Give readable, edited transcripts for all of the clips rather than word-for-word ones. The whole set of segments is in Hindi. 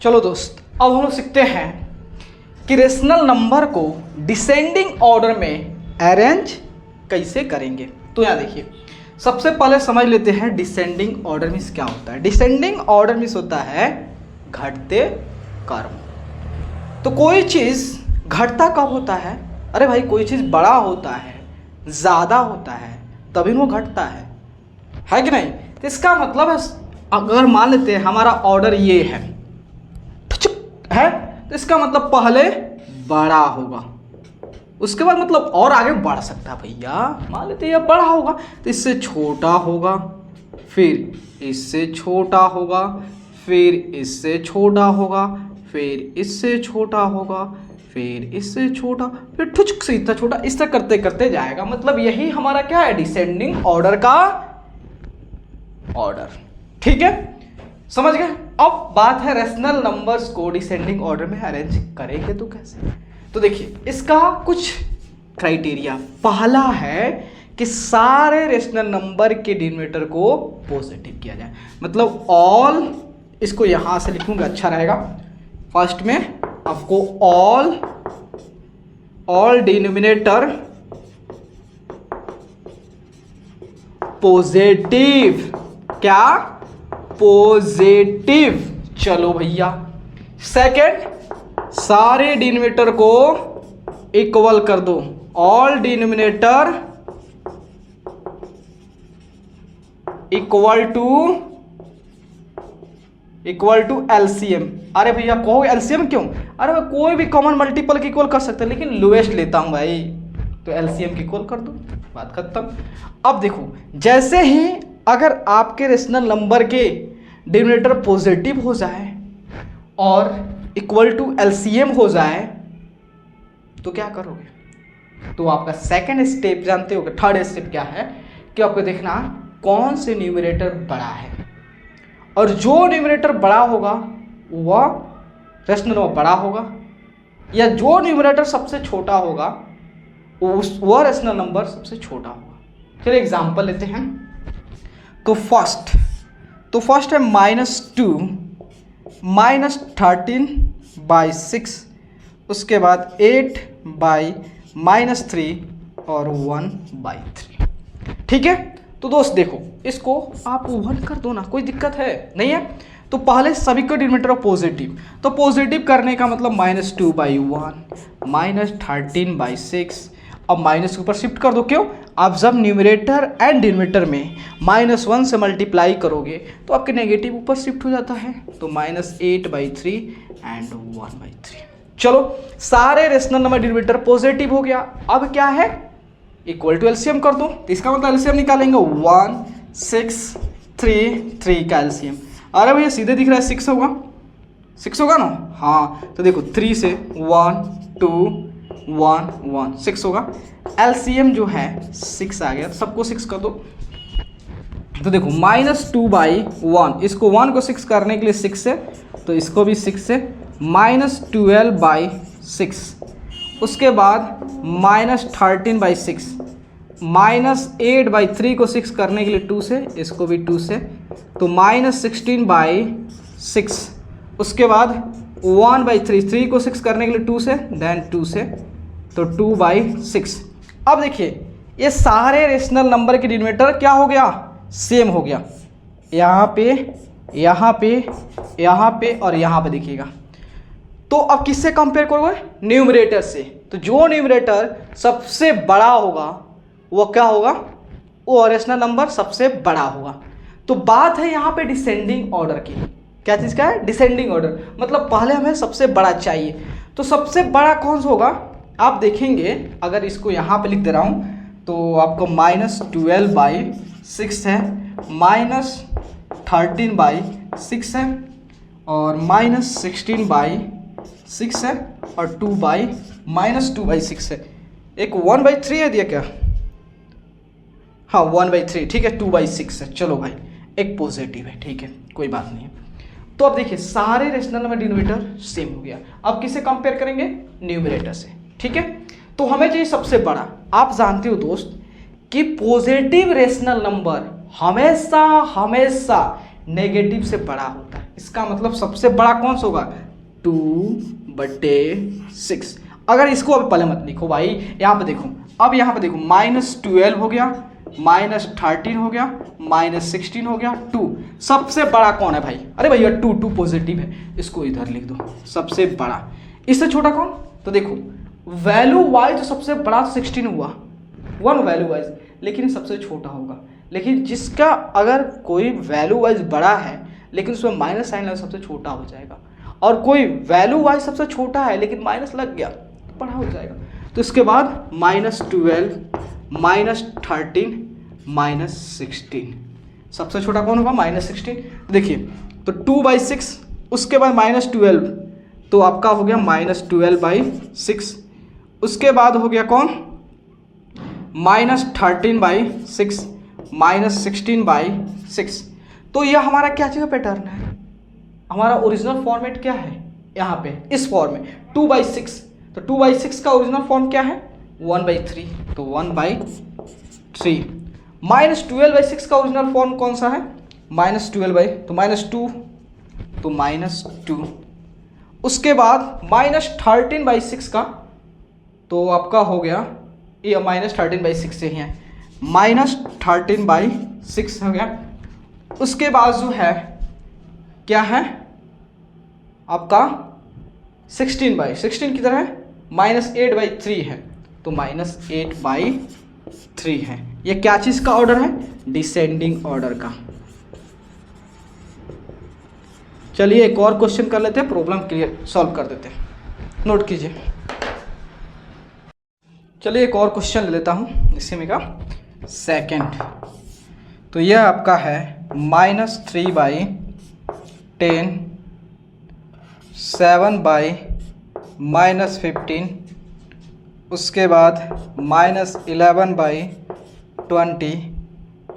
चलो दोस्त, अब हम लोग सीखते हैं कि रेशनल नंबर को डिसेंडिंग ऑर्डर में अरेंज कैसे करेंगे। तो यहाँ देखिए, सबसे पहले समझ लेते हैं डिसेंडिंग ऑर्डर मीन्स क्या होता है। डिसेंडिंग ऑर्डर मीन्स होता है घटते क्रम। तो कोई चीज़ घटता कब होता है? अरे भाई, कोई चीज़ बड़ा होता है, ज़्यादा होता है, तभी वो घटता है कि नहीं? तो इसका मतलब है, अगर मान लेते हैं हमारा ऑर्डर ये है, तो इसका मतलब पहले बड़ा होगा, उसके बाद मतलब और आगे बढ़ सकता है भैया। मान लेते हैं यह बड़ा होगा तो इससे छोटा होगा, फिर इससे छोटा होगा, फिर इससे छोटा होगा, फिर इससे छोटा होगा, फिर इससे छोटा, फिर ठुचक से इतना छोटा, इस तरह करते करते जाएगा। मतलब यही हमारा क्या है, डिसेंडिंग ऑर्डर का ऑर्डर। ठीक है, समझ गए? अब बात है रेशनल नंबर्स को डिसेंडिंग ऑर्डर में अरेंज करेंगे तो कैसे। तो देखिए, इसका कुछ क्राइटेरिया। पहला है कि सारे रेशनल नंबर के डिनोमिनेटर को पॉजिटिव किया जाए। मतलब ऑल, इसको यहां से लिखूंगा अच्छा रहेगा। फर्स्ट में आपको ऑल डिनोमिनेटर पॉजिटिव, क्या पॉजिटिव। चलो भैया, सेकंड, सारे डिनोमिनेटर को इक्वल कर दो। All denominator equal to LCM. अरे भैया कहोगे एलसीएम क्यों? अरे कोई भी कॉमन मल्टीपल की इक्वल कर सकते हैं, लेकिन लोएस्ट लेता हूं भाई, तो एलसीएम की इक्वल कर दो, बात खत्म। अब देखो, जैसे ही अगर आपके रेशनल नंबर के डिनोमिनेटर पॉजिटिव हो जाए और इक्वल टू एलसीएम हो जाए तो क्या करोगे? तो आपका सेकंड स्टेप जानते हो, थर्ड स्टेप क्या है कि आपको देखना कौन से न्यूमरेटर बड़ा है, और जो न्यूमरेटर बड़ा होगा वह रेशनल नंबर बड़ा होगा, या जो न्यूमरेटर सबसे छोटा होगा वह रेशनल नंबर सबसे छोटा होगा। चलिए एग्जांपल लेते हैं। तो फर्स्ट है -2 -13/6, उसके बाद 8/-3 और 1/3। ठीक है, तो दोस्त देखो, इसको आप 1 कर दो ना, कोई दिक्कत है नहीं है। तो पहले सभी को डिनोमिनेटर पॉजिटिव, तो पॉजिटिव करने का मतलब -2/1 -13/6। अब माइनस के ऊपर शिफ्ट कर दो, क्यों? आप जब न्यूमरेटर एंड डिनोमिनेटर में -1 से मल्टीप्लाई करोगे तो आपके नेगेटिव ऊपर शिफ्ट हो जाता है, तो -8/3 एंड 1/3। चलो, सारे रेशनल नंबर डिनोमिनेटर पॉजिटिव हो गया। अब क्या है, इक्वल टू एलसीएम कर दो। तो इसका मतलब एलसीएम निकालेंगे 1 6 3 3 का एलसीएम। अरे भैया सीधे दिख रहा है 6 होगा, 6 होगा ना? हाँ, तो देखो 3 से 1 2 1 1 6 होगा। एलसीएम जो है 6 आ गया, तो सबको 6 कर दो। तो देखो -2/1, इसको 1 को 6 करने के लिए 6 है, तो इसको भी 6 से, -12/6, उसके बाद -13/6, -8/3 को 6 करने के लिए 2 से, इसको भी 2 से, तो -16/6, उसके बाद 1/3, 3 को 6 करने के लिए 2 से, देन 2 से, तो 2/6। अब देखिए, ये सारे रेशनल नंबर के डिनोमिनेटर क्या हो गया, सेम हो गया। यहाँ पे, यहाँ पे, यहाँ पे और यहाँ पे देखिएगा। तो अब किससे कंपेयर करोगे? न्यूमरेटर से। तो जो न्यूमरेटर सबसे बड़ा होगा वो क्या होगा, वो रेशनल नंबर सबसे बड़ा होगा। तो बात है यहाँ पे डिसेंडिंग ऑर्डर की। क्या चीज़ का है? डिसेंडिंग ऑर्डर, मतलब पहले हमें सबसे बड़ा चाहिए। तो सबसे बड़ा कौन सा होगा, आप देखेंगे, अगर इसको यहाँ पे लिख दे रहा हूँ तो आपको -12/6 है, -13/6 है, और -16/6 है, और -2/6 है। एक 1/3 है दिया क्या? हाँ 1/3, ठीक है, 2/6 है। चलो भाई, एक पॉजिटिव है, ठीक है, कोई बात नहीं है। तो अब देखिए, सारे रेशनल नंबर डिनोमिनेटर सेम हो गया। अब किसे कंपेयर करेंगे? न्यूमरेटर से, ठीक है। तो हमें चाहिए सबसे बड़ा। आप जानते हो दोस्त कि पॉजिटिव रेशनल नंबर हमेशा नेगेटिव से बड़ा होता है। इसका मतलब सबसे बड़ा कौन सा होगा 2/6। अगर इसको अभी पहले मत लिखो भाई, यहाँ पे देखो, अब यहाँ पे देखो -12 हो गया, -13 हो गया, -16 हो गया, 2 सबसे बड़ा कौन है भाई? अरे भैया 2 पॉजिटिव है, इसको इधर लिख दो सबसे बड़ा। इससे छोटा कौन? तो देखो वैल्यू वाइज सबसे बड़ा 16 हुआ, 1 वैल्यू वाइज, लेकिन सबसे छोटा होगा। लेकिन जिसका अगर कोई वैल्यू वाइज बड़ा है लेकिन उसमें माइनस साइन लगा, सबसे छोटा हो जाएगा। और कोई वैल्यू वाइज सबसे छोटा है लेकिन माइनस लग गया तो बड़ा हो जाएगा। तो इसके बाद -12, -13, -16, सबसे छोटा कौन होगा? -16। देखिए तो 2/6, उसके बाद -12, तो आपका हो गया -12/6। उसके बाद हो गया कौन? -13/6, -16/6। तो यह हमारा क्या चीज़ पैटर्न है? हमारा ओरिजिनल फॉर्मेट क्या है? यहाँ पे इस फॉर्म में 2/6, तो 2/6 का ओरिजिनल फॉर्म क्या है? 1/3, तो 1/3। -12/6 का ओरिजिनल फॉर्म कौन सा है? -12 तो -2, तो -2। उसके बाद -13/6 का, तो आपका हो गया ये -13/6 से ही है, -13/6 हो गया। उसके बाद जो है क्या है आपका 16/16 किधर है? -8/3 है, तो -8/3 है। ये क्या चीज़ का ऑर्डर है? डिसेंडिंग ऑर्डर का। चलिए एक और क्वेश्चन कर लेते हैं, प्रॉब्लम क्लियर सॉल्व कर देते हैं, नोट कीजिए। चलिए एक और क्वेश्चन ले लेता हूँ, इसी में का सेकंड। तो यह आपका है -3/10, 7/-15, उसके बाद -11/20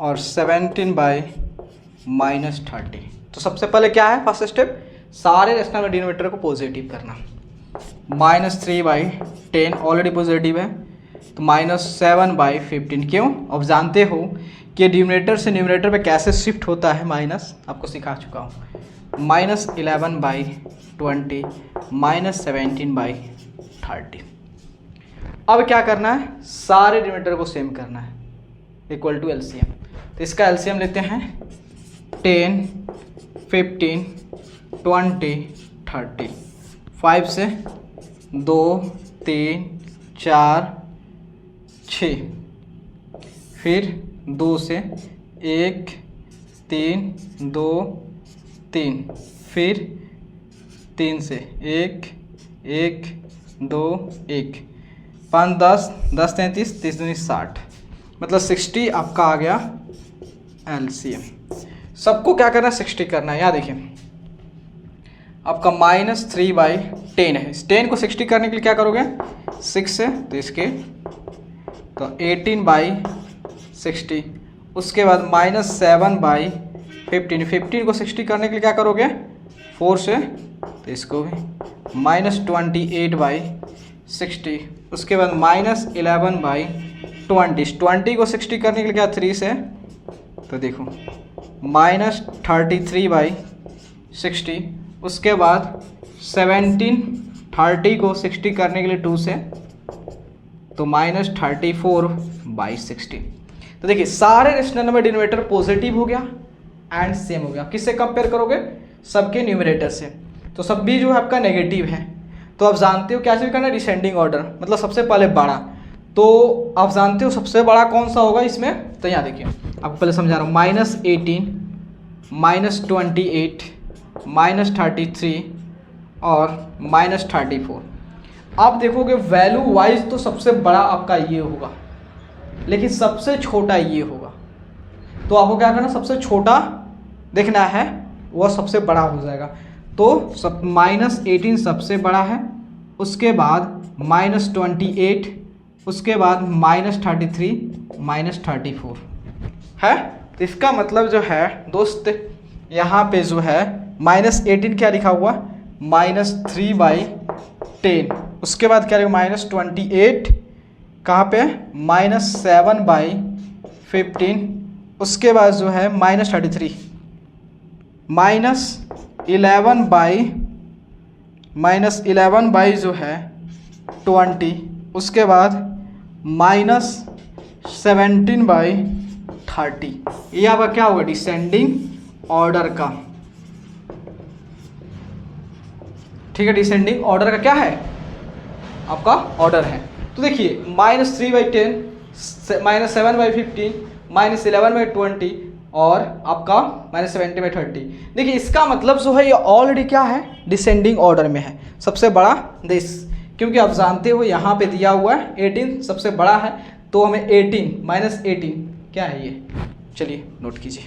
और 17/-30। तो सबसे पहले क्या है फर्स्ट स्टेप? सारे रेशनल डिनोमिनेटर को पॉजिटिव करना। -3/10 ऑलरेडी पॉजिटिव है, तो -7/15। क्यों? अब जानते हो कि डिनोमिनेटर से न्यूमरेटर पे कैसे शिफ्ट होता है माइनस, आपको सिखा चुका हूँ। -11/20, -17/30। अब क्या करना है? सारे डिनोमिनेटर को सेम करना है, इक्वल टू एलसीएम। तो इसका एलसीएम लेते हैं 10, 15, 20, 30। 5 से 2, 3, 4, 6, फिर 2 से 1, 3, 2, 3, फिर 3 से 1, 1, 2, 1, 5, 10, 10, 33, 30, 60, मतलब 60 आपका आ गया एलसीएम। सबको क्या करना है? 60 करना है। यहाँ देखिए आपका -3/10 है, इस 10 को 60 करने के लिए क्या करोगे? 6 से तो इसके तो 18/60, उसके बाद -7/15, 15 को 60 करने के लिए क्या करोगे? 4 से तो इसको भी -28/60, उसके बाद -11/20, 20 को 60 करने के लिए क्या 3 से तो देखो -33/60, उसके बाद 17, 30 को 60 करने के लिए 2 से तो -34/60। तो देखिए सारे रेशनल नंबर डिनोमिनेटर पॉजिटिव हो गया एंड सेम हो गया। किससे कंपेयर करोगे? सबके न्यूमरेटर से। तो सब भी जो है आपका नेगेटिव है। तो आप जानते हो क्या चीज़ करना है? डिसेंडिंग ऑर्डर, मतलब सबसे पहले बड़ा। तो आप जानते हो सबसे बड़ा कौन सा होगा इसमें? तो यहाँ देखिए आपको पहले समझा रहा हूँ, -18, -28, -33 और -34। आप देखोगे वैल्यू वाइज तो सबसे बड़ा आपका ये होगा, लेकिन सबसे छोटा ये होगा। तो आपको क्या करना? सबसे छोटा देखना है, वह सबसे बड़ा हो जाएगा। तो सब -18 सबसे बड़ा है, उसके बाद -28, उसके बाद -33, -34 है। तो इसका मतलब जो है दोस्त यहाँ पे जो है -18 क्या लिखा हुआ? -3/10, उसके बाद क्या लिखा? -28 कहाँ पे? -7/15, उसके बाद जो है -33, 11 बाई जो है 20, उसके बाद -17/30। ये आपका क्या होगा, डिसेंडिंग ऑर्डर का। ठीक है, डिसेंडिंग ऑर्डर का क्या है आपका ऑर्डर है। तो देखिए -3/10, -7/15, -11/20 और आपका -70/30। देखिए इसका मतलब जो है ये ऑलरेडी क्या है, डिसेंडिंग ऑर्डर में है। सबसे बड़ा दिस, क्योंकि आप जानते हो यहाँ पे दिया हुआ है 18 सबसे बड़ा है, तो हमें 18 -18 क्या है ये, चलिए नोट कीजिए।